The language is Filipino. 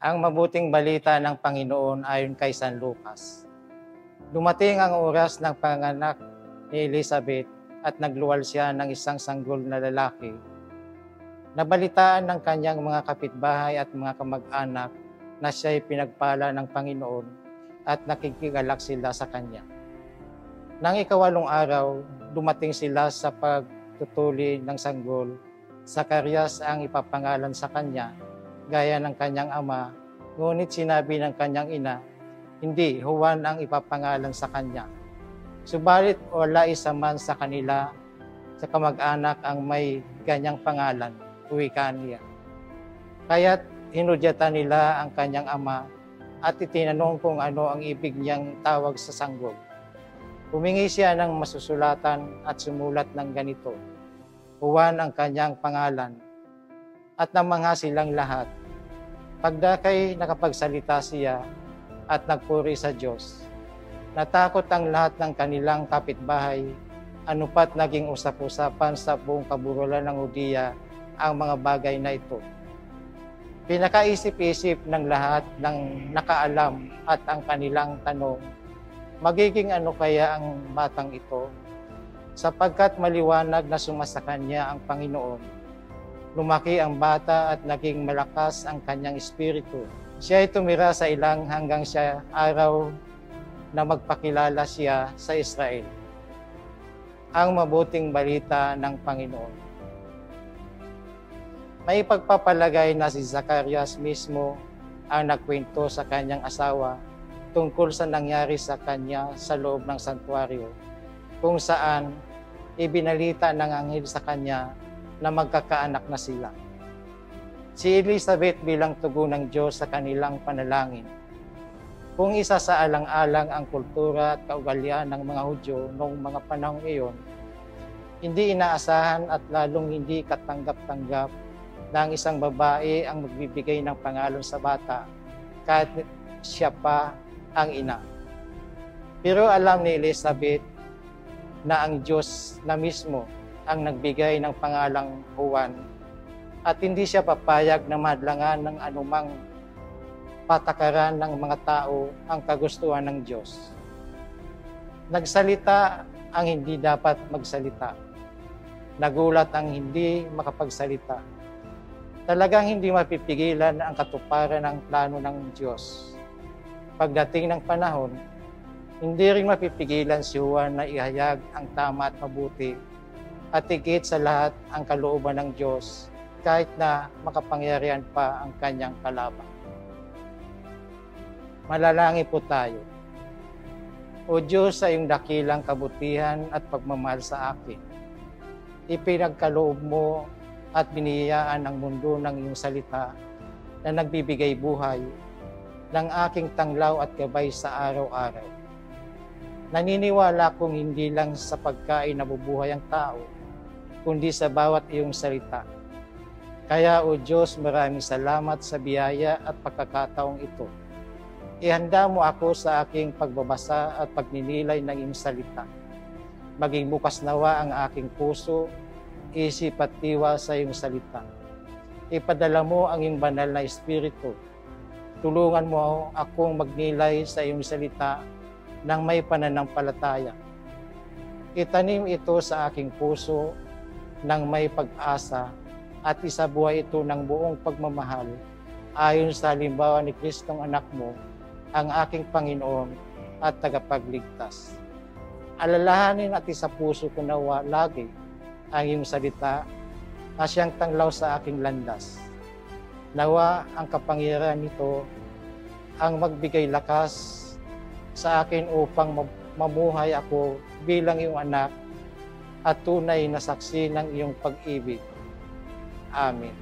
Ang mabuting balita ng Panginoon ayon kay San Lucas. Dumating ang oras ng panganak ni Elizabeth at nagluwal siya ng isang sanggol na lalaki. Nabalitaan ng kanyang mga kapitbahay at mga kamag-anak na siya'y pinagpala ng Panginoon at nakikigalak sila sa kanya. Nang ikawalong araw, dumating sila sa pagtutuli ng sanggol. Zacarias ang ipapangalan sa kanya, gaya ng kanyang ama, ngunit sinabi ng kanyang ina, hindi, Juan ang ipapangalan sa kanya. Subalit wala isa man sa kanila sa kamag-anak ang may ganyang pangalan, wika niya. Kaya't hinudyatan nila ang kanyang ama at itinanong kung ano ang ibig niyang tawag sa sanggol. Humingi siya ng masusulatan at sumulat ng ganito, Juan ang kanyang pangalan, at namangha silang lahat. Pagdakay nakapagsalita siya at nagpuri sa Diyos. Natakot ang lahat ng kanilang kapitbahay, anupat naging usap-usapan sa buong kaburulan ng Hudiya ang mga bagay na ito. Pinakaisip-isip ng lahat ng nakaalam at ang kanilang tanong, magiging ano kaya ang batang ito? Sapagkat maliwanag na sumasa kanya ang Panginoon. Lumaki ang bata at naging malakas ang kanyang espiritu. Siya ay tumira sa ilang hanggang siya araw na magpakilala siya sa Israel. Ang mabuting balita ng Panginoon. May pagpapalagay na si Zacarias mismo ang nagkwento sa kanyang asawa tungkol sa nangyari sa kanya sa loob ng santuario, kung saan ibinalita ng anghel sa kanya na magkakaanak na sila. Si Elizabeth bilang tugon ng Diyos sa kanilang panalangin. Kung isa sa alang-alang ang kultura at kaugalian ng mga Hudyo noong mga panahong iyon, hindi inaasahan at lalong hindi katanggap-tanggap na ang isang babae ang magbibigay ng pangalan sa bata kahit siya pa ang ina. Pero alam ni Elizabeth na ang Diyos na mismo ang nagbigay ng pangalang Juan at hindi siya papayag na madlangan ng anumang patakaran ng mga tao ang kagustuhan ng Diyos. Nagsalita ang hindi dapat magsalita. Nagulat ang hindi makapagsalita. Talagang hindi mapipigilan ang katuparan ng plano ng Diyos. Pagdating ng panahon, hindi rin mapipigilan si Juan na ihayag ang tama at mabuti at higit sa lahat ang kalooban ng Diyos kahit na makapangyarihan pa ang kanyang kalaban. Manalangin po tayo. O Diyos, sa iyong dakilang kabutihan at pagmamahal sa akin, ipinagkaloob mo at biniyayaan ang mundo ng iyong salita na nagbibigay buhay ng aking tanglaw at gabay sa araw-araw. Naniniwala kong hindi lang sa pagkain nabubuhay ang tao, kundi sa bawat iyong salita. Kaya, O Diyos, maraming salamat sa biyaya at pagkakataong ito. Ihanda mo ako sa aking pagbabasa at pagninilay ng iyong salita. Maging bukas nawa ang aking puso, isip at diwa sa iyong salita. Ipadala mo ang iyong banal na espiritu. Tulungan mo akong magnilay sa iyong salita ng may pananampalataya. Itanim ito sa aking puso ng may pag-asa at isabuhay ito ng buong pagmamahal ayon sa halimbawa ni Kristong anak mo, ang aking Panginoon at tagapagligtas. Alalahanin at isa puso ko nawa lagi ang iyong salita na siyang tanglaw sa aking landas. Nawa ang kapangyarihan nito ang magbigay lakas sa akin upang mamuhay ako bilang iyong anak at tunay na saksi ng iyong pag-ibig. Amen.